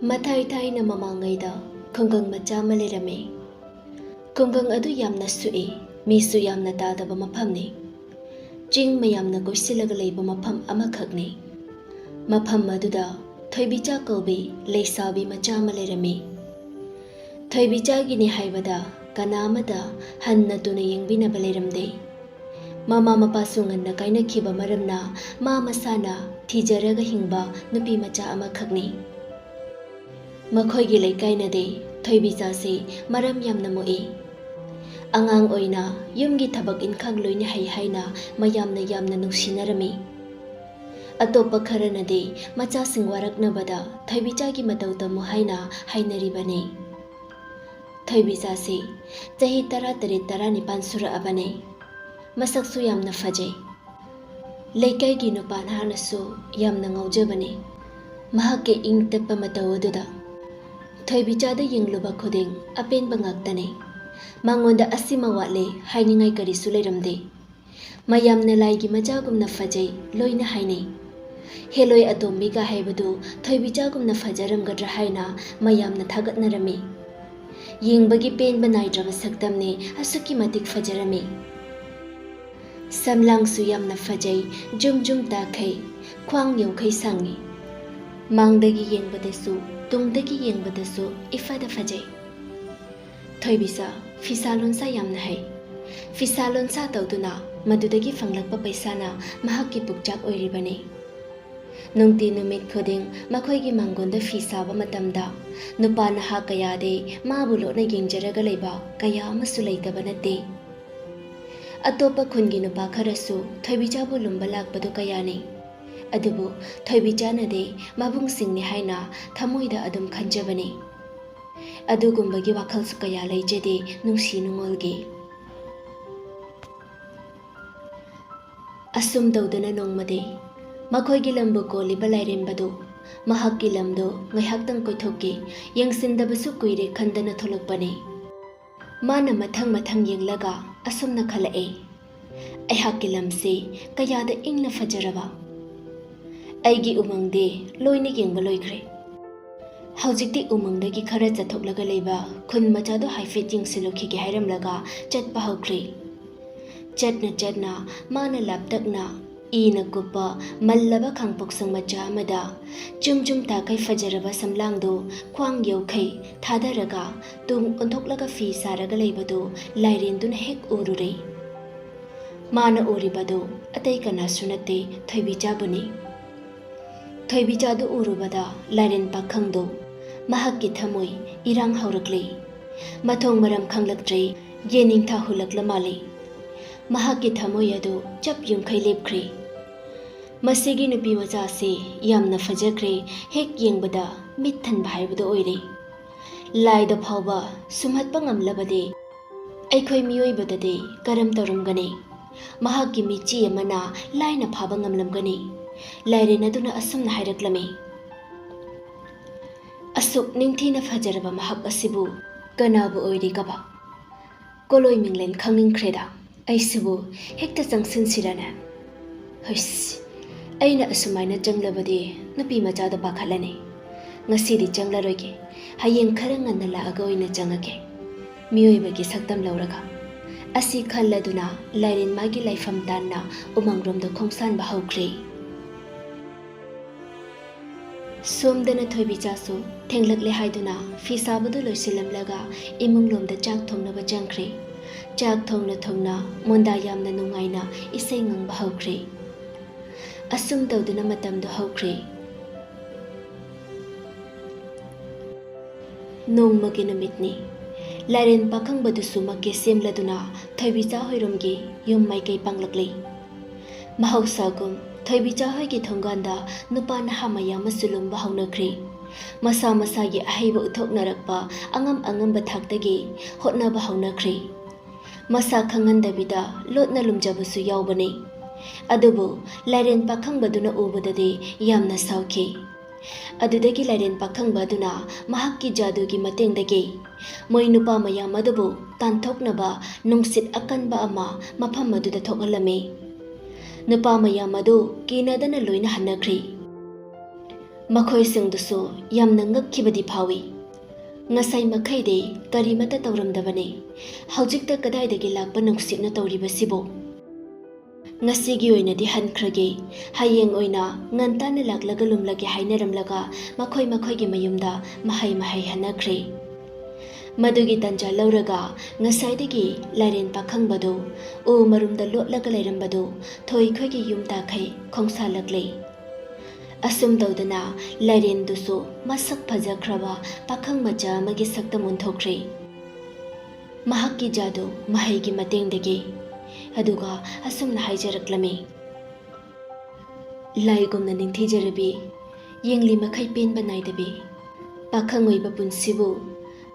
Mathai thai mamangayda khunggang macha ama leirame. Khunggang adu yamna sui, misu yamna tadaba mafamni. Ching mayamna koisilaga leiba mafam amakhakni. Mafam maduda thoibicha kaubi leisabi macha ama leirame. Thoibichagini haibada kanamada hanna tuna yengbinaba leiramde. Mama mapasu nganna kainakhiba maramna ma masana thijaraga hingba nupi macha amakhakni. Makhoigi leikainade thoibichase maram yamna moi. Angang oina yumgi thabak inkhang loina haina mayamna yamna nungsinarami. Atopa kharanade macha singwaraknabada thoibichagi matau tamu haina hainaribane. Thoibichase chahi 13-19 sura abane. Masaksu yamna fajai. Leikaigi nupan hanasu yamna ngaujabane. Mahake ing tappa matau aduda thoibichada yengluba khuding apen bangaktane. Mangonda asima watle hainingai karisu leiramde. Mayamna laigi machagumna fajai loina haine. Heloi atombiga haibadu thoibichagumna fajaramgadra haina mayamna thagatnarami. Yengbagi pen banaidraba saktamne asuki matik fajarami. Samlangsu yamna fajai jum takai khwang yaukai sangi. Mangdagi yengbadasu tungdagi yengbadasu ifada fajai. Thoibisa fisalonsa yamna hai. Fisalonsa tauduna madudagi fanglakpa paisana mahakki pukchak oiribane. Nungti numit khuding makhoigi mangonda fisaba matamda nupa naha kayade mabulona yengjaraga leiba kaya amasu leitaba nate. Atopa khungi nupa kharasu thoibichabu lumba lakpadu kayane. Adubu thoibichana mabung singni haina thamoida adum khanjabane. Adugumbagi wakhalsu kaya leijade nungsi nungolgi. Asum daudana nongmade makhoigi lambu koliba lairembadu mahakki lamdo ngaihaktang koithokki yengsindabasu kuire khandana tholokpane. Mana mathang yenglaga asumna khalae. Aihakki lamse kayada ingna fajaraba. Aigi umangde loina yengba loikre. Haujikti umangdagi khara chathoklaga leiba khun machado haifet yengsilokhige hairamlaga chatpa hokre. Chatna mana laptakna ina kupa mallaba khangpoksang macha amada chum takai fajaraba samlangdo khwang yaukai thadaraga tung onthoklaga fi saraga leibado Lairen duna hek urure. Mana uribado atai kana sunate thoibichabuni. Thoibichadu urubada Lairen pakhangdo mahakki thamoi irang haurakle. Mathong maram khanglaktre yeningtha hulakla male. Mahakki thamoi adu chap yumkhai lepkhre. Masigi nupi machase yamna fajakre hek yengbada mit thanba haibadu oire. Laida phawba sumhatpa ngamlabade aikhoi miyoibadade karam tarumgane. Mahakki michi amana laina phaba ngamlamgane. Lairen aduna asumna hairaklame. Asuk ningthina fajaraba mahak asibu kanabu oiri kaba. Koloi minglen khangingkhreda aisibu hekta changsin sirana. Hush. Aina asumaina changlabadi nupi machada pakhalane. Ngasidi changlaroige hayeng khara nganna laaga oina changake. Miyoibagi saktam lauraga. Asi khalladuna Lairen magi laifam tanna umangromda khongsanba haukhre. Somdana thoibichasu thenglakle haiduna fisabadu loisilamlaga imunglomda chak thongnaba changkhre. Chak thongna monda yamna nungaina isai ngangba haukhre. Asum dauduna matamdo haukhre. Nongmagi numitni Lairen pakhangbadusu makke semladuna thoibicha hoiromgi yum maikai panglakle. Mahausagum thoibicha hoigi thongganda nupa naha mayam masulumba haunakre. Masa masagi ahaiba uthoknarakpa angamba thaktagi hotnaba haunakre. Masa khangandabida lotna lumjabusu yaubane. Adubu Lairen pakhangbaduna ubadade yamna sauke. Adudagi Lairen pakhangbaduna mahakki jadugi matengdagi moi nupa mayam adubu tanthoknaba nungsit akanba ama mafam maduda thokalame. Nupa mayam adu kinadana loina hanakre. ꯃꯈꯣꯏꯁꯤꯡꯗꯨꯁꯨ ꯌꯥꯝꯅ ꯉꯛꯈꯤꯕꯗꯤ ꯐꯥꯎꯏ꯫ ꯉꯁꯥꯏ ꯃꯈꯩꯗꯤ ꯀꯔꯤꯃꯠꯇ ꯇꯧꯔꯝꯗꯕꯅꯤ, ꯍꯧꯖꯤꯛꯇ ꯀꯗꯥꯏꯗꯒꯤ ꯂꯥꯛꯄ ꯅꯨꯡꯁꯤꯠꯅ ꯇꯧꯔꯤꯕꯁꯤꯕꯨ? ꯉꯁꯤꯒꯤ ꯑꯣꯏꯅꯗꯤ ꯍꯟꯈ꯭ꯔꯒꯦ, ꯍꯌꯦꯡ ꯑꯣꯏꯅ ꯉꯟꯇꯥꯅ ꯂꯥꯛꯂꯒ ꯂꯨꯝꯂꯒꯦ ꯍꯥꯏꯅꯔꯝꯂꯒ ꯃꯈꯣꯏꯒꯤ ꯃꯌꯨꯝꯗ ꯃꯍꯩ ꯍꯟꯅꯈ꯭ꯔꯦ꯫ ꯃꯗꯨꯒꯤ ꯇꯟꯖꯥ ꯂꯧꯔꯒ ꯉꯁꯥꯏꯗꯒꯤ ꯂꯥꯏꯔꯦꯟ ꯄꯥꯈꯪꯕꯗꯨ ꯎ ꯃꯔꯨꯝꯗ ꯂꯣꯠꯂꯒ ꯂꯩꯔꯝꯕꯗꯨ ꯊꯣꯏꯈꯣꯏꯒꯤ ꯌꯨꯝ ꯇꯥꯈꯩ ꯈꯣꯡꯁꯥꯜꯂꯛꯂꯦ꯫ ꯑꯁꯨꯝ ꯇꯧꯗꯅ ꯂꯥꯏꯔꯦꯟꯗꯨꯁꯨ ꯃꯁꯛ ꯐꯖꯈ꯭ꯔꯕ ꯄꯥꯈꯪ ꯃꯆꯥ ꯑꯃꯒꯤ ꯁꯛꯇꯝ ꯑꯣꯟꯊꯣꯛꯈ꯭ꯔꯦ ꯃꯍꯥꯛꯀꯤ ꯖꯥꯗꯨ ꯃꯍꯩꯒꯤ ꯃꯇꯦꯡꯗꯒꯤ꯫ ꯑꯗꯨꯒ ꯑꯁꯨꯝꯅ ꯍꯥꯏꯖꯔꯛꯂꯝꯃꯤ: ꯂꯥꯏꯒꯨꯝꯅ ꯅꯤꯡꯊꯤꯖꯔꯕꯤ, ꯌꯦꯡꯂꯤ ꯃꯈꯩ ꯄꯦꯟꯕ ꯅꯥꯏꯗꯕꯤ, ꯄꯥꯈꯪ ꯑꯣꯏꯕ ꯄꯨꯟꯁꯤꯕꯨ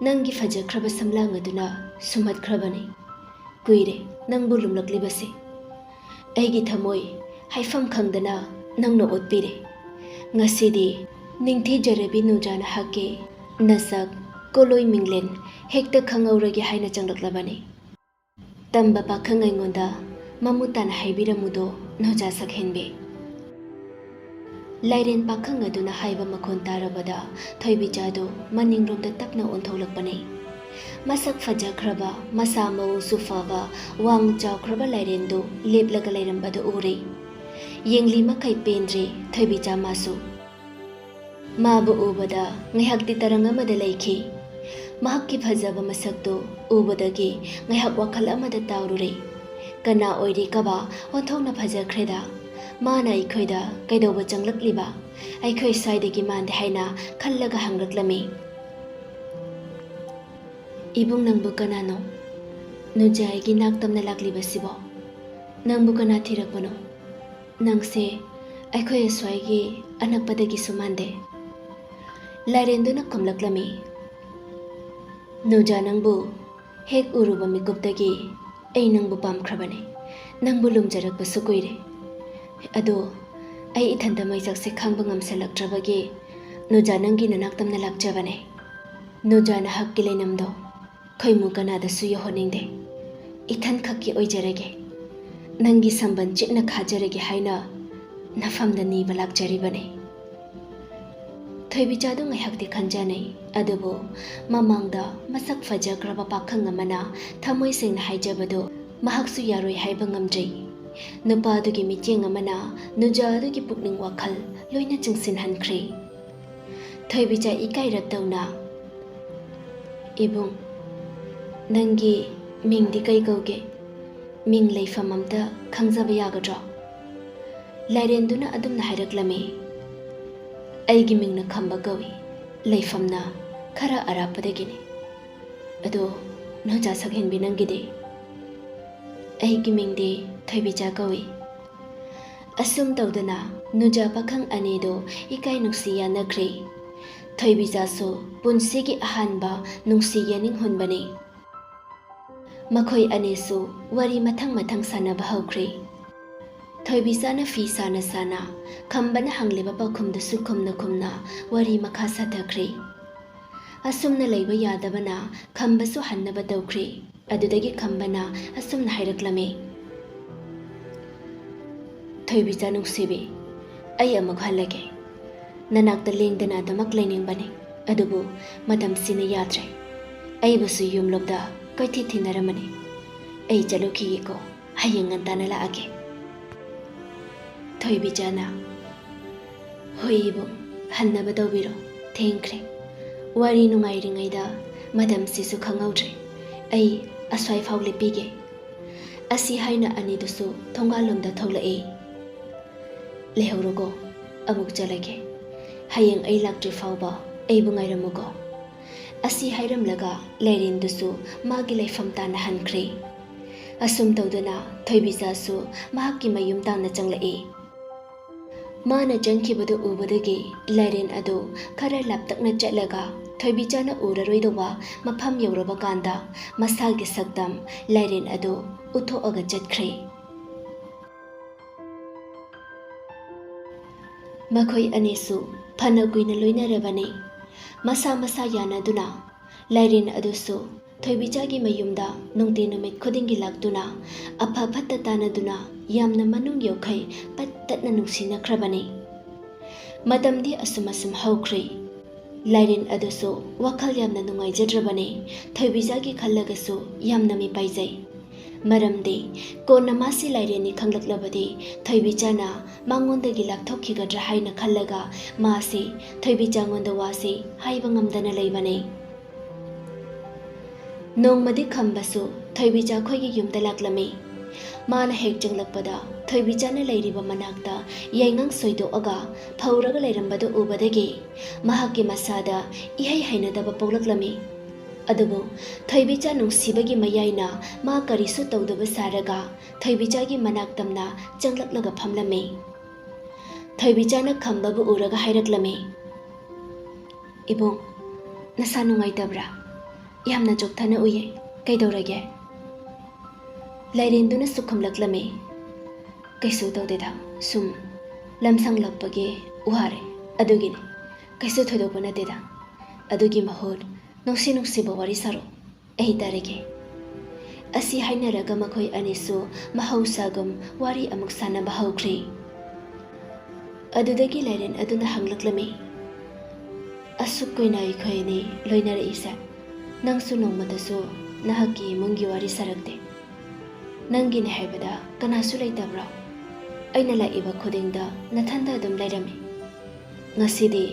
ꯅꯪꯒꯤ ꯐꯖꯈ꯭ꯔꯕ ꯁꯝꯂꯥꯡ ꯑꯗꯨꯅ ꯁꯨꯝꯍꯠꯈ꯭ꯔꯕꯅꯤ꯫ ꯀꯨꯏꯔꯦ ꯅꯪꯕꯨ ꯂꯨꯝꯂꯛꯂꯤꯕꯁꯦ꯫ ꯑꯩꯒꯤ ꯊꯃꯣꯏ ꯍꯥꯏꯐꯝ ꯈꯪꯗꯅ ꯅꯪꯅ ꯑꯣꯠꯄꯤꯔꯦ꯫ ꯉꯁꯤꯗꯤ ꯅꯤꯡꯊꯤꯖꯔꯕꯤ ꯅꯨꯡꯖꯥꯅ ꯍꯛꯀꯦ, ꯅꯁꯛ ꯀꯣꯂꯣꯏ ꯃꯤꯡꯂꯦꯟ ꯍꯦꯛꯇ ꯈꯪꯍꯧꯔꯒꯦ ꯍꯥꯏꯅ ꯆꯪꯂꯛꯂꯕꯅꯤ꯫ ꯇꯝꯕ ꯄꯥꯈꯪ ꯑꯩꯉꯣꯟꯗ ꯃꯃꯨꯠ ꯇꯥꯅ ꯍꯥꯏꯕꯤꯔꯝꯃꯨꯗꯣ ꯅꯣꯖꯥ ꯁꯛꯍꯦꯟꯕꯤ꯫ ꯂꯥꯏꯔꯦꯟ ꯄꯥꯈꯪ ꯑꯗꯨꯅ ꯍꯥꯏꯕ ꯃꯈꯣꯟ ꯇꯥꯔꯕꯗ ꯊꯣꯏꯕꯤꯆꯥꯗꯨ ꯃꯅꯤꯡꯔꯣꯝꯗ ꯇꯞꯅ ꯑꯣꯟꯊꯣꯛꯂꯛꯄꯅꯤ꯫ ꯃꯁꯛ ꯐꯖꯈ꯭ꯔꯕ, ꯃꯁꯥ ꯃꯎꯁꯨ ꯐꯕ, ꯋꯥꯡ ꯆꯥꯎꯈ꯭ꯔꯕ ꯂꯥꯏꯔꯦꯟꯗꯨ ꯂꯦꯞꯂꯒ ꯂꯩꯔꯝꯕꯗꯨ ꯎꯔꯦ꯫ ꯌꯦꯡꯂꯤ ꯃꯈꯩ ꯄꯦꯟꯗ꯭ꯔꯦ ꯊꯣꯏꯕꯤꯆꯥ ꯃꯥꯁꯨ꯫ ꯃꯥꯕꯨ ꯎꯕꯗ ꯉꯥꯏꯍꯥꯛꯇꯤ ꯇꯔꯪ ꯑꯃꯗ ꯂꯩꯈꯤ꯫ ꯃꯍꯥꯛꯀꯤ ꯐꯖꯕ ꯃꯁꯛꯇꯨ ꯎꯕꯗꯒꯤ ꯉꯥꯏꯍꯥꯛ ꯋꯥꯈꯜ ꯑꯃꯗ ꯇꯥꯎꯔꯨꯔꯦ꯫ ꯀꯅꯥ ꯑꯣꯏꯔꯤ ꯀꯕꯥ ꯑꯣꯟꯊꯣꯛꯅ ꯐꯖꯈ꯭ꯔꯦꯗ, ꯃꯥꯅ ꯑꯩꯈꯣꯏꯗ ꯀꯩꯗꯧꯕ ꯆꯪꯂꯛꯂꯤꯕ? ꯑꯩꯈꯣꯏ ꯁ꯭ꯋꯥꯏꯗꯒꯤ ꯃꯥꯟꯗꯦ ꯍꯥꯏꯅ ꯈꯜꯂꯒ ꯍꯪꯂꯛꯂꯝꯃꯤ꯫ ꯏꯕꯨꯡ ꯅꯪꯕꯨ ꯀꯅꯥꯅꯣ? ꯅꯨꯖꯥꯏꯒꯤ ꯅꯥꯛꯇꯝꯅ ꯂꯥꯛꯂꯤꯕꯁꯤꯕꯣ? ꯅꯪꯕꯨ ꯀꯅꯥ ꯊꯤꯔꯛꯄꯅꯣ? ꯅꯪꯁꯦ ꯑꯩꯈꯣꯏ ꯑꯁ꯭ꯋꯥꯏꯒꯤ ꯑꯅꯛꯄꯗꯒꯤꯁꯨ ꯃꯥꯟꯗꯦ꯫ ꯂꯥꯏꯔꯦꯟꯗꯨꯅ ꯈꯨꯝꯂꯛꯂꯝꯃꯤ: ꯅꯨꯖꯥ, ꯅꯪꯕꯨ ꯍꯦꯛ ꯎꯔꯨꯕ ꯃꯤꯀꯨꯞꯇꯒꯤ ꯑꯩ ꯅꯪꯕꯨ ꯄꯥꯝꯈ꯭ꯔꯕꯅꯤ꯫ ꯅꯪꯕꯨ ꯂꯨꯝꯖꯔꯛꯄꯁꯨ ꯀꯨꯏꯔꯦ꯫ ꯑꯗꯣ ꯑꯩ ꯏꯊꯟꯇ ꯃꯩꯁꯛꯁꯦ ꯈꯪꯕ ꯉꯝꯁꯜꯂꯛꯇ꯭ꯔꯕꯒꯤ ꯅꯨꯖꯥ ꯅꯪꯒꯤ ꯅꯅꯥꯛꯇꯝꯅ ꯂꯥꯛꯆꯕꯅꯦ꯫ ꯅꯨꯖꯥꯅ ꯍꯛꯀꯤ ꯂꯩꯅꯝꯗꯣ ꯈꯣꯏꯃꯨ ꯀꯅꯥꯗꯁꯨ ꯌꯧꯍꯟꯅꯤꯡꯗꯦ, ꯏꯊꯟ ꯈꯛꯀꯤ ꯑꯣꯏꯖꯔꯒꯦ, ꯅꯪꯒꯤ ꯁꯝꯕꯟ ꯆꯤꯛꯅ ꯈꯥꯖꯔꯒꯦ ꯍꯥꯏꯅ ꯅꯐꯝꯗ ꯅꯤꯕ ꯂꯥꯛꯆꯔꯤꯕꯅꯤ꯫ ꯊꯣꯏꯕꯤꯆꯥꯗꯨ ꯉꯥꯏꯍꯥꯛꯇꯤ ꯈꯟꯖꯅꯩ, ꯑꯗꯨꯕꯨ ꯃꯃꯥꯡꯗ ꯃꯁꯛ ꯐꯖꯈ꯭ꯔꯕ ꯄꯥꯈꯪ ꯑꯃꯅ ꯊꯃꯣꯏ ꯁꯦꯡꯅ ꯍꯥꯏꯖꯕꯗꯨ ꯃꯍꯥꯛꯁꯨ ꯌꯥꯔꯣꯏ ꯍꯥꯏꯕ ꯉꯝꯗ꯭ꯔꯦ꯫ ꯅꯨꯄꯥꯗꯨꯒꯤ ꯃꯤꯠꯌꯦꯡ ꯑꯃꯅ ꯅꯨꯖꯥ ꯑꯗꯨꯒꯤ ꯄꯨꯛꯅꯤꯡ ꯋꯥꯈꯜ ꯂꯣꯏꯅ ꯆꯤꯡꯁꯤꯟꯍꯟꯈ꯭ꯔꯦ꯫ ꯊꯣꯏꯕꯤꯆꯥ ꯏꯀꯥꯏꯔꯞ ꯇꯧꯅ: ꯏꯕꯨꯡ, ꯅꯪꯒꯤ ꯃꯤꯡꯗꯤ ꯀꯩ ꯀꯧꯒꯦ? ꯃꯤꯡ ꯂꯩꯐꯝ ꯑꯝꯇ ꯈꯪꯖꯕ ꯌꯥꯒꯗ꯭ꯔꯣ? ꯂꯥꯏꯔꯦꯟꯗꯨꯅ ꯑꯗꯨꯝꯅ ꯍꯥꯏꯔꯛꯂꯝꯃꯤ: ꯑꯩꯒꯤ ꯃꯤꯡꯅ ꯈꯝꯕ ꯀꯧꯏ, ꯂꯩꯐꯝꯅ ꯈꯔ ꯑꯔꯥꯞꯄꯗꯒꯤꯅꯤ꯫ ꯑꯗꯣ ꯅꯣꯖꯥ ꯁꯛꯍꯦꯟꯕꯤ ꯅꯪꯒꯤꯗꯤ? ꯑꯩꯒꯤ ꯃꯤꯡꯗꯤ ꯊꯣꯏꯕꯤꯆꯥ ꯀꯧꯏ꯫ ꯑꯁꯨꯝ ꯇꯧꯗꯅ ꯅꯨꯖꯥ ꯄꯥꯈꯪ ꯑꯅꯤꯗꯨ ꯏꯀꯥꯏ ꯅꯨꯡꯁꯤ ꯌꯥꯅꯈ꯭ꯔꯦ꯫ ꯊꯣꯏꯕꯤꯆꯥꯁꯨ ꯄꯨꯟꯁꯤꯒꯤ ꯑꯍꯥꯟꯕ ꯅꯨꯡꯁꯤ ꯌꯦꯅꯤꯡ ꯍꯨꯟꯕꯅꯤ꯫ ꯃꯈꯣꯏ ꯑꯅꯤꯁꯨ ꯋꯥꯔꯤ ꯃꯊꯪ ꯁꯥꯟꯅꯕ ꯍꯧꯈ꯭ꯔꯦ꯫ ꯊꯣꯏꯕꯤꯆꯥꯅ ꯐꯤ ꯁꯥꯅ ꯁꯥꯅ, ꯈꯝꯕꯅ ꯍꯪꯂꯤꯕ ꯄꯥꯎꯈꯨꯝꯗꯨꯁꯨ ꯈꯨꯝꯅ ꯋꯥꯔꯤ ꯃꯈꯥ ꯁꯥꯊꯈ꯭ꯔꯦ꯫ ꯑꯁꯨꯝꯅ ꯂꯩꯕ ꯌꯥꯗꯕꯅ ꯈꯝꯕꯁꯨ ꯍꯟꯅꯕ ꯇꯧꯈ꯭ꯔꯦ꯫ ꯑꯗꯨꯗꯒꯤ ꯈꯝꯕꯅ ꯑꯁꯨꯝꯅ ꯍꯥꯏꯔꯛꯂꯝꯃꯤ: ꯊꯣꯏꯕꯤꯆꯥ ꯅꯨꯡꯁꯤꯕꯤ, ꯑꯩ ꯑꯃꯨꯛ ꯍꯜꯂꯒꯦ꯫ ꯅꯅꯥꯛꯇ ꯂꯦꯡꯗꯅ ꯑꯗꯨꯃꯛ ꯂꯩꯅꯤꯡꯕꯅꯤ, ꯑꯗꯨꯕꯨ ꯃꯇꯝꯁꯤꯅ ꯌꯥꯗ꯭ꯔꯦ꯫ ꯑꯩꯕꯨꯁꯨ ꯌꯨꯝꯂꯣꯝꯗ ꯀꯣꯏꯊꯤ ꯊꯤꯅꯔꯝꯃꯅꯤ꯫ ꯑꯩ ꯆꯠꯂꯨꯈꯤꯒꯦꯀꯣ, ꯍꯌꯦꯡ ꯉꯟꯇꯥꯅ ꯂꯥꯛꯑꯒꯦ꯫ ꯊꯣꯏꯕꯤꯆꯥꯅ: ꯍꯣꯏ ꯏꯕꯨꯡ, ꯍꯟꯅꯕ ꯇꯧꯕꯤꯔꯣ, ꯊꯦꯡꯈ꯭ꯔꯦ꯫ ꯋꯥꯔꯤ ꯅꯨꯡꯉꯥꯏꯔꯤꯉꯩꯗ ꯃꯇꯝꯁꯤꯁꯨ ꯈꯪꯍꯧꯗ꯭ꯔꯦ꯫ ꯑꯩ ꯑꯁ꯭ꯋꯥꯏ ꯐꯥꯎ ꯂꯦꯞꯄꯤꯒꯦ꯫ ꯑꯁꯤ ꯍꯥꯏꯅ ꯑꯅꯤꯗꯨꯁꯨ ꯊꯣꯡꯒꯥꯜꯂꯣꯝꯗ ꯊꯣꯛꯂꯛꯏ꯫ ꯂꯩꯍꯧꯔꯣꯀꯣ, ꯑꯃꯨꯛ ꯆꯠꯂꯒꯦ꯫ ꯍꯌꯦꯡ ꯑꯩ ꯂꯥꯛꯇ꯭ꯔꯤ ꯐꯥꯎꯕ ꯑꯩꯕꯨ ꯉꯥꯏꯔꯝꯃꯨꯀꯣ꯫ ꯑꯁꯤ ꯍꯥꯏꯔꯝꯂꯒ ꯂꯥꯏꯔꯦꯟꯗꯨꯁꯨ ꯃꯥꯒꯤ ꯂꯩꯐꯝ ꯇꯥꯟꯅ ꯍꯟꯈ꯭ꯔꯦ꯫ ꯑꯁꯨꯝ ꯇꯧꯗꯨꯅ ꯊꯣꯏꯕꯤꯆꯥꯁꯨ ꯃꯍꯥꯛꯀꯤ ꯃꯌꯨꯝ ꯇꯥꯟꯅ ꯆꯪꯂꯛꯏ꯫ ꯃꯥꯅ ꯆꯪꯈꯤꯕꯗꯨ ꯎꯕꯗꯒꯤ ꯂꯥꯏꯔꯦꯟ ꯑꯗꯨ ꯈꯔ ꯂꯥꯞꯇꯛꯅ ꯆꯠꯂꯒ ꯊꯣꯏꯕꯤꯆꯥꯅ ꯎꯔꯔꯣꯏꯗꯧꯕ ꯃꯐꯝ ꯌꯧꯔꯕ ꯀꯥꯟꯗ ꯃꯁꯥꯒꯤ ꯁꯛꯇꯝ ꯂꯥꯏꯔꯦꯟ ꯑꯗꯨ ꯎꯠꯊꯣꯛꯑꯒ ꯆꯠꯈ꯭ꯔꯦ꯫ ꯃꯈꯣꯏ ꯑꯅꯤꯁꯨ ꯐꯅ ꯀꯨꯏꯅ ꯂꯣꯏꯅꯔꯕꯅꯤ꯫ ꯃꯁꯥ ꯌꯥꯅꯗꯨꯅ ꯂꯥꯏꯔꯦꯟ ꯑꯗꯨꯁꯨ ꯊꯣꯏꯕꯤꯆꯥꯒꯤ ꯃꯌꯨꯝꯗ ꯅꯨꯡꯇꯤ ꯅꯨꯃꯤꯠ ꯈꯨꯗꯤꯡꯒꯤ ꯂꯥꯛꯇꯨꯅ ꯑꯐ ꯐꯠꯇ ꯇꯥꯅꯗꯨꯅ ꯌꯥꯝꯅ ꯃꯅꯨꯡ ꯌꯧꯈꯩ ꯄꯠ ꯇꯠꯅ ꯅꯨꯡꯁꯤꯅꯈ꯭ꯔꯕꯅꯤ꯫ ꯃꯇꯝꯗꯤ ꯑꯁꯨꯝ ꯍꯧꯈ꯭ꯔꯦ꯫ ꯂꯥꯏꯔꯦꯟ ꯑꯗꯨꯁꯨ ꯋꯥꯈꯜ ꯌꯥꯝꯅ ꯅꯨꯡꯉꯥꯏꯖꯗ꯭ꯔꯕꯅꯤ꯫ ꯊꯣꯏꯕꯤꯆꯥꯒꯤ ꯈꯜꯂꯒꯁꯨ ꯌꯥꯝꯅ ꯃꯤꯄꯥꯏꯖꯩ꯫ ꯃꯔꯝꯗꯤ ꯀꯣꯟꯅ ꯃꯥꯁꯤ ꯂꯥꯏꯔꯦꯟꯅꯤ ꯈꯪꯂꯛꯂꯕꯗꯤ ꯊꯣꯏꯕꯤꯆꯥꯅ ꯃꯉꯣꯟꯗꯒꯤ ꯂꯥꯞꯊꯣꯛꯈꯤꯒꯗ꯭ꯔꯥ ꯍꯥꯏꯅ ꯈꯜꯂꯒ ꯃꯥꯁꯤ ꯊꯣꯏꯕꯤꯆꯥꯉꯣꯟꯗ ꯋꯥꯁꯤ ꯍꯥꯏꯕ ꯉꯝꯗꯅ ꯂꯩꯕꯅꯤ꯫ ꯅꯣꯡꯃꯗꯤ ꯈꯝꯕꯁꯨ ꯊꯣꯏꯕꯤꯆꯥ ꯈꯣꯏꯒꯤ ꯌꯨꯝꯗ ꯂꯥꯛꯂꯝꯃꯤ꯫ ꯃꯥꯅ ꯍꯦꯛ ꯆꯪꯂꯛꯄꯗ ꯊꯣꯏꯕꯤꯆꯥꯅ ꯂꯩꯔꯤꯕ ꯃꯅꯥꯛꯇ ꯌꯥꯏꯉꯪ ꯁꯣꯏꯗꯣꯛꯑꯒ ꯐꯧꯔꯒ ꯂꯩꯔꯝꯕꯗꯨ ꯎꯕꯗꯒꯤ ꯃꯍꯥꯛꯀꯤ ꯃꯁꯥꯗ ꯏꯍꯩ ꯍꯩꯅꯗꯕ ꯄꯣꯛꯂꯛꯂꯝꯃꯤ꯫ ꯑꯗꯨꯕꯨ ꯊꯣꯏꯕꯤꯆꯥ ꯅꯨꯡꯁꯤꯕꯒꯤ ꯃꯌꯥꯏꯅ ꯃꯥ ꯀꯔꯤꯁꯨ ꯇꯧꯗꯕ ꯁꯥꯔꯒ ꯊꯣꯏꯕꯤꯆꯥꯒꯤ ꯃꯅꯥꯛ ꯇꯝꯅ ꯆꯪꯂꯛꯂꯒ ꯐꯝꯂꯝꯃꯤ꯫ ꯊꯣꯏꯕꯤꯆꯥꯅ ꯈꯝꯕꯕꯨ ꯎꯔꯒ ꯍꯥꯏꯔꯛꯂꯝꯃꯤ, "ꯏꯕꯨꯡ, ꯅꯁꯥ ꯅꯨꯡꯉꯥꯏꯇꯕ꯭ꯔꯥ? ꯌꯥꯝꯅ ꯆꯣꯛꯊꯅ ꯎꯏꯌꯦ, ꯀꯩꯗꯧꯔꯒꯦ?" ꯂꯥꯏꯔꯦꯟꯗꯨꯅꯁꯨ ꯈꯨꯝꯂꯛꯂꯝꯃꯤ, "ꯀꯩꯁꯨ ꯇꯧꯗꯦꯗ, ꯁꯨꯝ ꯂꯝꯁꯪꯂꯛꯄꯒꯤ ꯋꯥꯔꯦ, ꯑꯗꯨꯒꯤꯅꯤ, ꯀꯩꯁꯨ ꯊꯣꯏꯗꯣꯛꯄ ꯅꯠꯇꯦꯗ꯫ ꯑꯗꯨꯒꯤ ꯃꯍꯨꯠ ꯅꯨꯡꯁꯤꯕ ꯋꯥꯔꯤ ꯁꯥꯔꯣ, ꯑꯩ ꯇꯥꯔꯒꯦ." ꯑꯁꯤ ꯍꯥꯏꯅꯔꯒ ꯃꯈꯣꯏ ꯑꯅꯤꯁꯨ ꯃꯍꯧꯁꯥꯒꯨꯝ ꯋꯥꯔꯤ ꯑꯃꯨꯛ ꯁꯥꯟꯅꯕ ꯍꯧꯈ꯭ꯔꯦ꯫ ꯑꯗꯨꯗꯒꯤ ꯂꯥꯏꯔꯦꯟ ꯑꯗꯨꯅ ꯍꯪꯂꯛꯂꯝꯃꯤ, "ꯑꯁꯨꯛ ꯀꯨꯏꯅ ꯑꯩꯈꯣꯏ ꯑꯅꯤ ꯂꯣꯏꯅꯔꯛꯏꯁꯦ, ꯅꯪꯁꯨ ꯅꯣꯡꯃꯇꯁꯨ ꯅꯍꯥꯛꯀꯤ ꯏꯃꯨꯡꯒꯤ ꯋꯥꯔꯤ ꯁꯥꯔꯛꯇꯦ꯫ ꯅꯪꯒꯤꯅꯦ ꯍꯥꯏꯕꯗ ꯀꯅꯥꯁꯨ ꯂꯩꯇꯕ꯭ꯔꯣ? ꯑꯩꯅ ꯂꯥꯛꯏꯕ ꯈꯨꯗꯤꯡꯗ ꯅꯊꯟꯗ ꯑꯗꯨꯝ ꯂꯩꯔꯝꯃꯤ꯫ ꯉꯁꯤꯗꯤ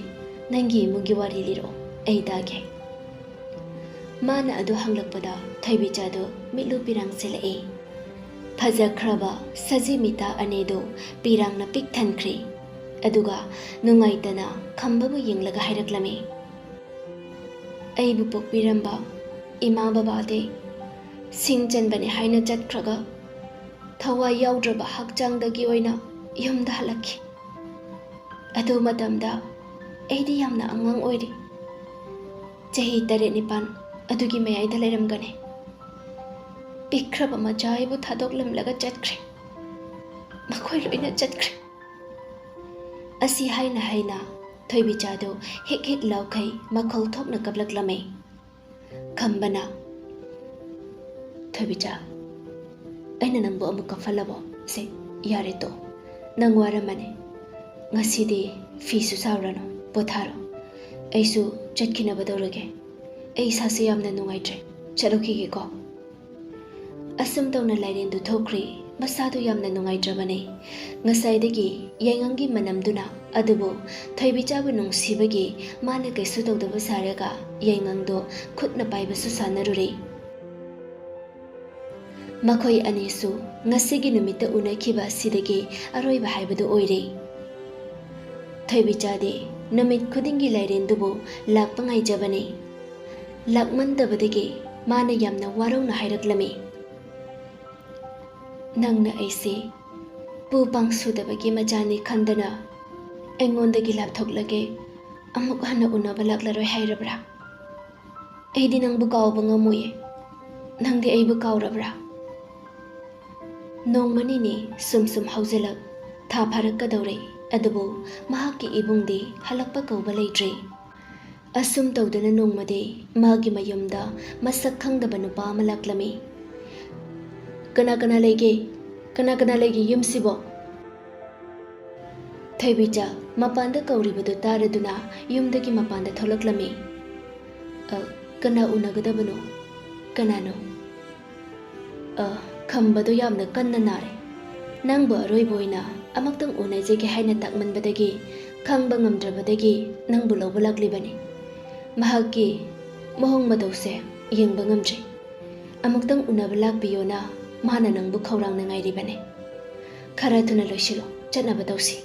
ꯅꯪꯒꯤ ꯏꯃꯨꯡꯒꯤ ꯋꯥꯔꯤ ꯂꯤꯔꯛꯑꯣ, ꯑꯩ ꯇꯥꯒꯦ." ꯃꯥꯅ ꯑꯗꯨ ꯍꯪꯂꯛꯄꯗ ꯊꯣꯏꯕꯤꯆꯥꯗꯨ ꯃꯤꯠꯂꯨ ꯄꯤꯔꯥꯡ ꯆꯦꯜꯂꯛꯏ꯫ ꯐꯖꯈ꯭ꯔꯕ ꯁꯖꯤ ꯃꯤꯇꯥ ꯑꯅꯤꯗꯨ ꯄꯤꯔꯥꯡꯅ ꯄꯤꯛ ꯊꯟꯈ꯭ꯔꯦ꯫ ꯑꯗꯨꯒ ꯅꯨꯡꯉꯥꯏꯇꯅ ꯈꯝꯕꯕꯨ ꯌꯦꯡꯂꯒ ꯍꯥꯏꯔꯛꯂꯝꯃꯤ, "ꯑꯩꯕꯨ ꯄꯣꯛꯄꯤꯔꯝꯕ ꯏꯃꯥ ꯕꯕꯥꯗꯤ ꯁꯤꯡ ꯆꯟꯕꯅꯤ ꯍꯥꯏꯅ ꯆꯠꯈ꯭ꯔꯒ ꯊꯋꯥꯏ ꯌꯥꯎꯗ꯭ꯔꯕ ꯍꯛꯆꯥꯡꯗꯒꯤ ꯑꯣꯏꯅ ꯌꯨꯝꯗ ꯍꯜꯂꯛꯈꯤ꯫ ꯑꯗꯨ ꯃꯇꯝꯗ ꯑꯩꯗꯤ ꯌꯥꯝꯅ ꯑꯉꯥꯡ ꯑꯣꯏꯔꯤ, ꯆꯍꯤ 7-9 ꯑꯗꯨꯒꯤ ꯃꯌꯥꯏꯗ ꯂꯩꯔꯝꯒꯅꯤ꯫ ꯄꯤꯛꯈ꯭ꯔꯕ ꯃꯆꯥ ꯑꯩꯕꯨ ꯊꯥꯗꯣꯛꯂꯝꯂꯒ ꯆꯠꯈ꯭ꯔꯦ, ꯃꯈꯣꯏ ꯂꯣꯏꯅ ꯆꯠꯈ꯭ꯔꯦ." ꯑꯁꯤ ꯍꯥꯏꯅ ꯊꯣꯏꯕꯤꯆꯥꯗꯨ ꯍꯤꯛ ꯂꯥꯎꯈꯩ ꯃꯈꯣꯜ ꯊꯣꯛꯅ ꯀꯞꯂꯛꯂꯝꯃꯤ꯫ ꯈꯝꯕꯅ, "ꯊꯣꯏꯕꯤꯆꯥ, ꯑꯩꯅ ꯅꯪꯕꯨ ꯑꯃꯨꯛ ꯀꯞꯍꯜꯂꯕꯣ? ꯁꯦ, ꯌꯥꯔꯦ ꯇꯣ, ꯅꯪ ꯋꯥꯔꯝꯃꯅꯤ꯫ ꯉꯁꯤꯗꯤ ꯐꯤꯁꯨ ꯁꯥꯎꯔꯅꯨ, ꯄꯣꯊꯥꯔꯣ꯫ ꯑꯩꯁꯨ ꯆꯠꯈꯤꯅꯕ ꯇꯧꯔꯒꯦ, ꯑꯩ ꯏꯁꯥꯁꯦ ꯌꯥꯝꯅ ꯅꯨꯡꯉꯥꯏꯇ꯭ꯔꯦ, ꯆꯠꯂꯨꯈꯤꯒꯦꯀꯣ." ꯑꯁꯨꯝ ꯇꯧꯅ ꯂꯥꯏꯔꯦꯟꯗꯨ ꯊꯣꯛꯈ꯭ꯔꯦ꯫ ꯃꯁꯥꯗꯨ ꯌꯥꯝꯅ ꯅꯨꯡꯉꯥꯏꯇ꯭ꯔꯕꯅꯤ꯫ ꯉꯁꯥꯏꯗꯒꯤ ꯌꯥꯏꯉꯪꯒꯤ ꯃꯅꯝꯗꯨꯅ, ꯑꯗꯨꯕꯨ ꯊꯣꯏꯕꯤꯆꯥꯕꯨ ꯅꯨꯡꯁꯤꯕꯒꯤ ꯃꯥꯅ ꯀꯩꯁꯨ ꯇꯧꯗꯕ ꯁꯥꯔꯒ ꯌꯥꯏꯉꯪꯗꯣ ꯈꯨꯠꯅ ꯄꯥꯏꯕꯁꯨ ꯁꯥꯟꯅꯔꯨꯔꯦ꯫ ꯃꯈꯣꯏ ꯑꯅꯤꯁꯨ ꯉꯁꯤꯒꯤ ꯅꯨꯃꯤꯠꯇ ꯎꯅꯈꯤꯕ ꯑꯁꯤꯗꯒꯤ ꯑꯔꯣꯏꯕ ꯍꯥꯏꯕꯗꯨ ꯑꯣꯏꯔꯦ꯫ ꯊꯣꯏꯕꯤꯆꯥꯗꯤ ꯅꯨꯃꯤꯠ ꯈꯨꯗꯤꯡꯒꯤ ꯂꯥꯏꯔꯦꯟꯗꯨꯕꯨ ꯂꯥꯛꯄ ꯉꯥꯏꯖꯕꯅꯤ꯫ ꯂꯥꯛꯃꯟꯗꯕꯗꯒꯤ ꯃꯥꯅ ꯌꯥꯝꯅ ꯋꯥꯔꯧꯅ ꯍꯥꯏꯔꯛꯂꯝꯃꯤ, "ꯅꯪꯅ ꯑꯩꯁꯦ ꯄꯨ ꯄꯥꯡ ꯁꯨꯗꯕꯒꯤ ꯃꯆꯥꯅꯤ ꯈꯟꯗꯅ ꯑꯩꯉꯣꯟꯗꯒꯤ ꯂꯥꯞꯊꯣꯛꯂꯒꯦ, ꯑꯃꯨꯛ ꯍꯟꯅ ꯎꯅꯕ ꯂꯥꯛꯂꯔꯣꯏ ꯍꯥꯏꯔꯕ꯭ꯔꯥ? ꯑꯩꯗꯤ ꯅꯪꯕꯨ ꯀꯥꯎꯕ ꯉꯝꯃꯣꯏꯌꯦ, ꯅꯪꯗꯤ ꯑꯩꯕꯨ ꯀꯥꯎꯔꯕ꯭ꯔꯥ?" ꯅꯣꯡꯃ ꯅꯤꯅꯤ ꯁꯨꯝ ꯍꯧꯖꯤꯜꯂꯛ ꯊꯥ ꯐꯥꯔꯛꯀꯗꯧꯔꯦ꯫ ꯑꯗꯨꯕꯨ ꯃꯍꯥꯛꯀꯤ ꯏꯕꯨꯡꯗꯤ ꯍꯜꯂꯛꯄ ꯀꯧꯕ ꯂꯩꯇ꯭ꯔꯦ꯫ ꯑꯁꯨꯝ ꯇꯧꯗꯨꯅ ꯅꯣꯡꯃꯗꯤ ꯃꯥꯒꯤ ꯃꯌꯨꯝꯗ ꯃꯁꯛ ꯈꯪꯗꯕ ꯅꯨꯄꯥ ꯑꯃ ꯂꯥꯛꯂꯝꯃꯤ꯫ "ꯀꯅꯥ ꯀꯅꯥ ꯂꯩꯒꯦ? ꯀꯅꯥ ꯀꯅꯥ ꯂꯩꯒꯦ ꯌꯨꯝꯁꯤꯕꯣ?" ꯊꯣꯏꯕꯤꯆꯥ ꯃꯄꯥꯟꯗ ꯀꯧꯔꯤꯕꯗꯨ ꯇꯥꯔꯗꯨꯅ ꯌꯨꯝꯗꯒꯤ ꯃꯄꯥꯟꯗ ꯊꯣꯛꯂꯛꯂꯝꯃꯤ꯫ "ꯀꯅꯥ ꯎꯅꯒꯗꯕꯅꯣ? ꯀꯅꯥꯅꯣ?" "ꯈꯝꯕꯗꯣ ꯌꯥꯝꯅ ꯀꯟꯅ ꯅꯥꯔꯦ. ꯅꯪꯕꯨ ꯑꯔꯣꯏꯕ ꯑꯣꯏꯅ ꯑꯃꯨꯛꯇꯪ ꯎꯅꯖꯒꯦ ꯍꯥꯏꯅ ꯇꯥꯛꯃꯟꯕꯗꯒꯤ ꯈꯪꯕ ꯉꯝꯗ꯭ꯔꯕꯗꯒꯤ ꯅꯪꯕꯨ ꯂꯧꯕ ꯂꯥꯛꯂꯤꯕꯅꯤ. ꯃꯍꯥꯛꯀꯤ ꯃꯑꯣꯡ ꯃꯇꯧꯁꯦ ꯌꯦꯡꯕ ꯉꯝꯗ꯭ꯔꯦ. ꯑꯃꯨꯛꯇꯪ ꯎꯅꯕ ꯂꯥꯛꯄꯤꯌꯣꯅ ꯃꯥꯅ ꯅꯪꯕꯨ ꯈꯧꯔꯥꯡꯅ ꯉꯥꯏꯔꯤꯕꯅꯤ. ꯈꯔ ꯊꯨꯅ ꯂꯣꯏꯁꯤꯜꯂꯣ, ꯆꯠꯅꯕ ꯇꯧꯁꯤ."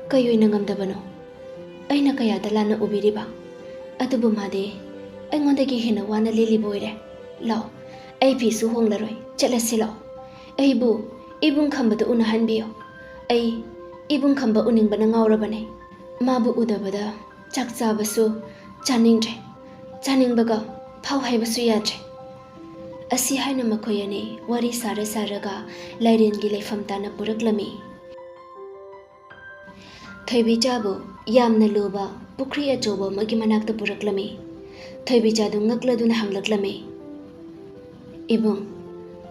"ꯀꯩ ꯑꯣꯏꯅ ꯉꯝꯗꯕꯅꯣ? ꯑꯩꯅ ꯀꯌꯥꯗ ꯂꯥꯟꯅ ꯎꯕꯤꯔꯤꯕ? ꯑꯗꯨꯕꯨ ꯃꯥꯗꯤ ꯑꯩꯉꯣꯟꯗꯒꯤ ꯍꯦꯟꯅ ꯋꯥꯅ ꯂꯦꯜꯂꯤꯕ ꯑꯣꯏꯔꯦ. ꯂꯥꯛꯑꯣ, ꯑꯩ ꯐꯤꯁꯨ ꯍꯣꯡꯂꯔꯣꯏ, ꯆꯠꯂꯁꯤ ꯂꯥꯛꯑꯣ. ꯑꯩꯕꯨ ꯏꯕꯨꯡ ꯈꯝꯕꯗ ꯎꯅꯍꯟꯕꯤꯌꯣ. ꯑꯩ ꯏꯕꯨꯡ ꯈꯝꯕ ꯎꯅꯤꯡꯕꯅ ꯉꯥꯎꯔꯕꯅꯤ. ꯃꯥꯕꯨ ꯎꯗꯕꯗ ꯆꯥꯛ ꯆꯥꯕꯁꯨ ꯆꯥꯅꯤꯡꯗ꯭ꯔꯦ, ꯆꯥꯅꯤꯡꯕꯒ ꯐꯥꯎ ꯍꯥꯏꯕꯁꯨ ꯌꯥꯗ꯭ꯔꯦ." ꯑꯁꯤ ꯍꯥꯏꯅ ꯃꯈꯣꯏ ꯑꯅꯤ ꯋꯥꯔꯤ ꯁꯥꯔꯒ ꯂꯥꯏꯔꯦꯟꯒꯤ ꯂꯩꯐꯝ ꯇꯥꯅ ꯄꯨꯔꯛꯂꯝꯃꯤ꯫ ꯊꯣꯏꯕꯤꯆꯥꯕꯨ ꯌꯥꯝꯅ ꯂꯨꯕ ꯄꯨꯈ꯭ꯔꯤ ꯑꯆꯧꯕ ꯑꯃꯒꯤ ꯃꯅꯥꯛꯇ ꯄꯨꯔꯛꯂꯝꯃꯤ꯫ ꯊꯣꯏꯕꯤꯆꯥꯗꯨ ꯉꯛꯂꯗꯨꯅ ꯍꯪꯂꯛꯂꯝꯃꯤ, "ꯏꯕꯨꯡ,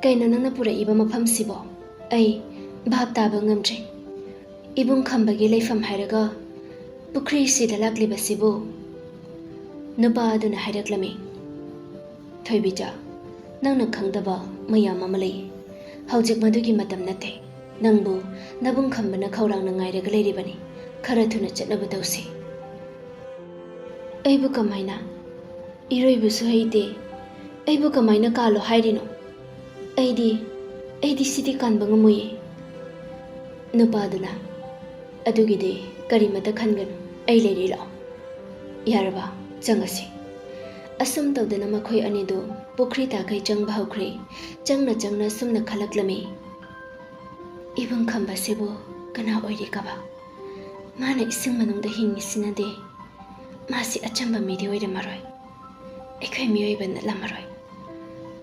ꯀꯩꯅꯣ ꯅꯪꯅ ꯄꯨꯔꯛꯏꯕ ꯃꯐꯝꯁꯤꯕꯣ? ꯑꯩ ꯚꯥꯞ ꯇꯥꯕ ꯉꯝꯗ꯭ꯔꯦ꯫ Ibung khambagi leifam hairaga pukri sida laklibasibu nupa aduna hairaklami. Thoibija nangna khangdaba mayam ama lei. Haujik madugi matam nate. Nangbu nabung khambana khaurangna ngairaga leiribani. Khara thuna chatnaba tausi. Aibu kamaina iroibusu haite. Aibu kamaina kalo hairino. Aidi sidi kanba ngamuye. Nupaduna adugide karimata khanganu ai leiri lao. Yaraba changasi. Asum tawdana makhoi anido pukri takai changba haukhre. Changna sumna khalaklami. Ibung khamba sebo kana oiri kaba. Mana ising manungda hingi sinade. Masi achamba midi oira maroi. Ekhoi miyoi na lamaroi.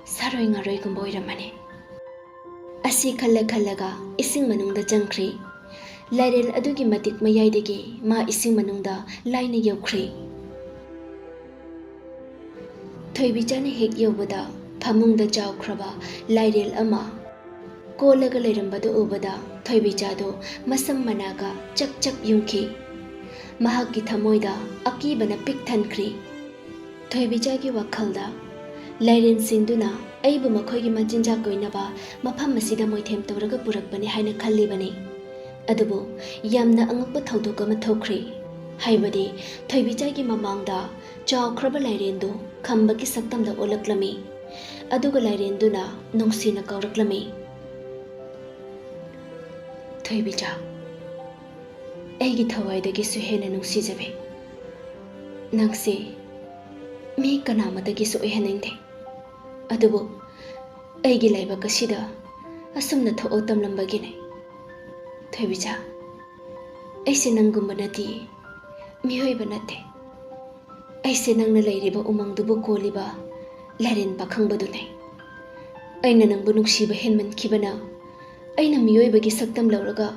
Saroi ngaroi gumba oira mane. Asi khalaga ising manungda jangkhri. Lairen adugi matik mayaidagi ma ising manungda laina yaukhri. Thoibijani hek yobada phamungda chawkhraba lairel ama kolaga leirambadu ubada thoibijado masam managa chak yungki. Mahakki thamoida akibana pik thankri. Thoibijagi wakhalda Lairen singduna aibu makhoigi machinja koinaba mafam masida moithem tawraga purakbani haina khallibani. Adubu yamna angakpa thaudok ama thokri. Haibadi Thoibijagi mamangda chawkhraba Lairendu khambagi saktamda olaklami. Aduga Lairenduna nungsina kauraklami. Thoibija aigi thawaidagi su hena nungsijabe. Nangse mi kanamadagi su oihaningde. Adubu aigi laibak asida asumna tho'o tamlambagine. Thoibija aise nangumba nati mihoiba nate. Aise nangna lairiba umangdubu koliba Lairen pakhangbadune. Aina nangbu nungsiba henmankibana aina miyoibagi saktam lauraga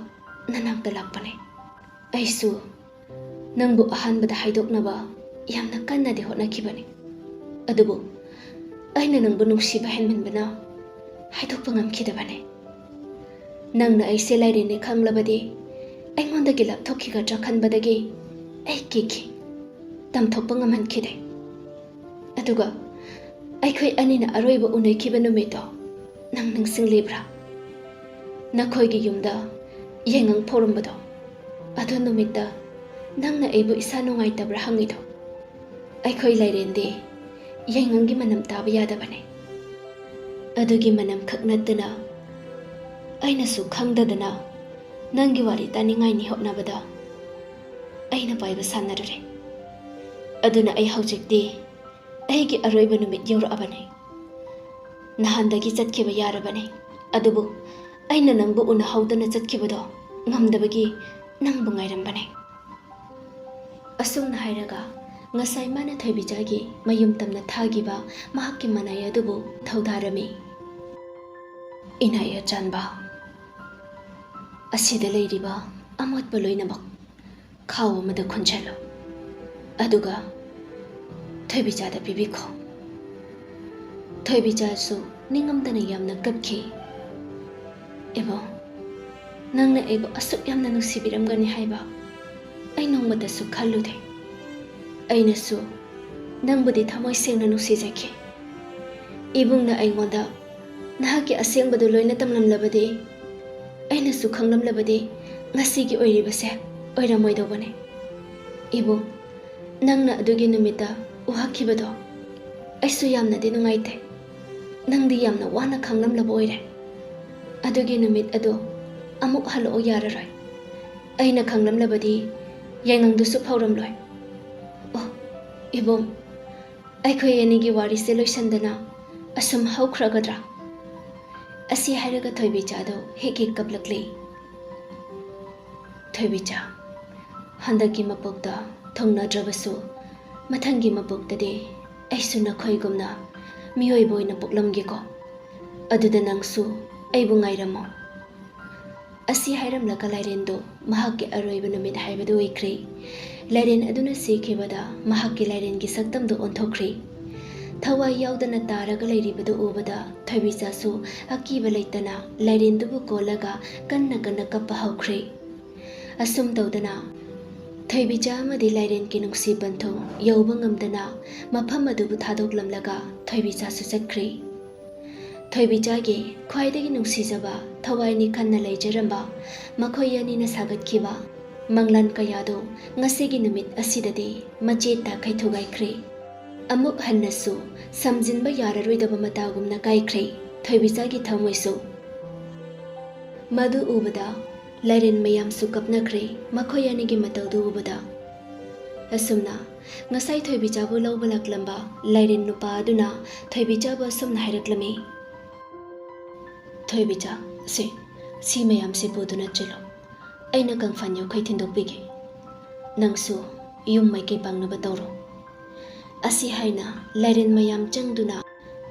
nanakta lakpane. Aisu nangbu ahanbada haidoknaba yamna kannadi hotnakibane. Adubu aina nangbu nungsiba henmanbana haidokpa ngamkidabane. Nangna aise Lairenne khanglabadi aingondagi lapthokkigadra khanbadagi ai kiki tamthokpa ngamhankide. Aduga aikhoi anina aroiba unaikiba numito nang ningsinglibra. Nakhoigi yumda yengang phorambado adu numitta nangna aibu isa nungaitabra hangido. Aikhoi Lairende yengangi manam taba yadabane. Adugi manam khaknattana ainasu khangdadana nangi wari taningaini hotnabada aina paiba sanarure. Aduna ai haujikdi aigi aroiba numit yaurabane. Nahandagi chatkiba yarabane. Adubu aina nangbu una haudana chatkibado ngamdabagi nangbu ngairambane. Asumna hairaga ngasai mana Thoibijagi mayum tamna thagiba mahakki manai adubu thaudarami. Inaya chanba asida leiriba amotba loinamak khaw amada khunchalo. Aduga Thoibijada pibikho. Thoibijasu ningamdana yamna kapki. Ebo nangna ebo asuk yamna nungsibiramgani haiba ai nongmadasu khallude. Ainasu nangbudi thamoi sengna nungsijaki. Ibungna aingonda nahaki asengbadu loina tamlamlabadi ainasu khanglamlabadi ngasigi oiribase oiramoidobane. Ibung nangna adugi numita uhakibado aisu yamnadi nungaite. Nangdi yamna wana khanglamlaba oire. Adugi numit ado amuk halo yararoi. Aina khanglamlabadi yangangdusu phauramloi. Oh ibom aikhoi anigi warise loisandana asum haukhragadra. Asi hairaga Thoibijado hek kaplakli. Thoibija handagi mapokda thongnadrabasu mathangi mapoktade aisu nakhoigumna miyoiboina poklamgiko. Aduda nangsu aibu ngairamo. Asi hairamlaka Lairendo mahakki aroiba numit haibadu oikri. Lairen aduna sikhibada mahakki Lairengi saktamdu onthokri. Thawai yaudana taraga lairibadu ubada Thoibijasu akiba leitana Lairendubu kolaga kanna kappa haukri. Asum tawdana Thoibicha amadi Lairen ki nungsi banthong yauba ngamdana mafam adubu thadoklamlaga Thoibicha su chakkhri. Thoibicha gi khwaidagi nungsijaba thawaini khanna leijaramba makhoi anina sagatkiba manglan kayado ngasigi numit asidadi macheta khaithugaikhrei. Amuk hannasu samjinba yararoidaba matagumna kaikhrei Thoibicha gi thamoisu. Madu ubada Lairen mayam su kapnakhre makhoi anigi matawdu ubada. Asumna ngasai Thoibicha bu lawba laklamba Lairen nupa aduna Thoibicha bu asumna hairaklami. Thoibicha si mayam si puduna chilo. Aina kangfan yokai thindokpige. Nangsu yum mai kay pangnaba tawro. Asi haina Lairen mayam changduna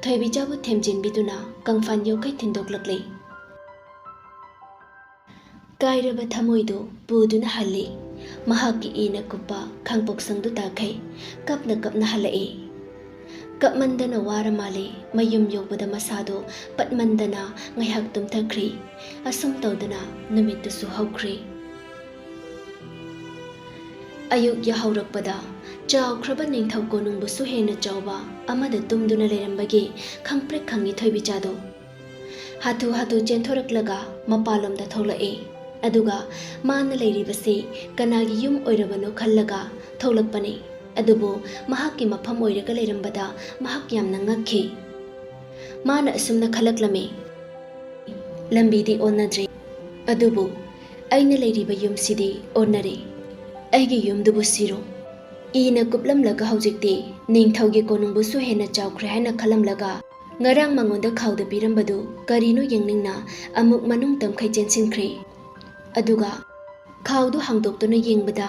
Thoibicha bu themjinbiduna kangfan yokai thindoklaklei. Kairaba thamoido puduna halli mahaki ina kupa khangpok sangdu takai kapna halai. Kapmandana wara male mayum yobada masado patmandana ngayhak tumthakri asum tawdana numittu su hawkri. Ayuk yahaurakpada chawkhraba Ningthou konungbu su hena chawba amada tumduna leirambagi khangprek khangi Thoibichado. Hatu chenthoraklaga mapalomda tholai. Aduga mana leiribase kanagi yum oirabano khallaga tholakpani. Adubu mahakki mafam oiraga leirambada mahak yamna ngakhi. Mana asumna khalaklame. Lambidi onnadre. Adubu aina leiriba yumsidi onnare. Aigi yumdubu siro. Ina kuplamlaga haujikti Ningthougi konungbu su hena chawkhre haina khalamlaga ngarang mangonda khawda pirambadu karino yengningna amuk manung tamkhai chensinkhre. Aduga khawdu hangdoktuna yengbada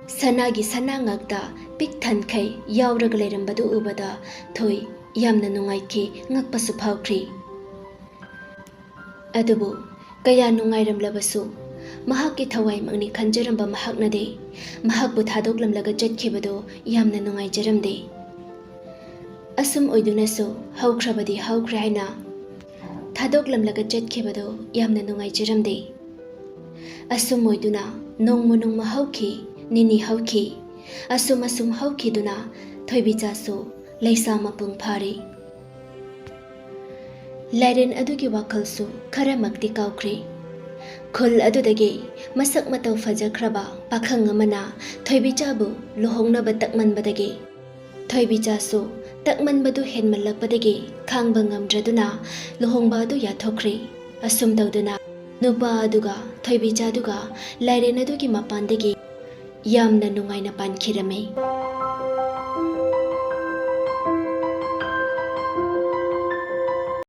sanagi sana ngakta pik thankai yauraga leirambadu ubada thoi yamna nungaikhi ngakpasu phawkhri. Adubu kaya nungairamlabasu mahakki thawai mangni khanjaramba mahaknade mahakbu thadoklamlaga chatkibado yamna nungaijaramde. Asum oidunasu hawkhrabadi hawkhre haina thadoklamlaga chatkibado yamna nungaijaramde. Asum oiduna nongmu nongma hawkhi nini hawkhi asum hawkhiduna Thoibicha su leisa mapung phari. Lairen adugi wakhalsu khara makti kawkhre. Khul adudagi masak mataw fajakhraba pakhang amana Thoibicha bu luhongnaba takmanbadagi Thoibicha su takmanbadu henmallakpadagi khangba ngamdraduna luhongba adu yathokkhre. Asum tawduna nupa aduga Thoibicha aduga Lairen adugi mapandagi yamna nungaina pankhirame.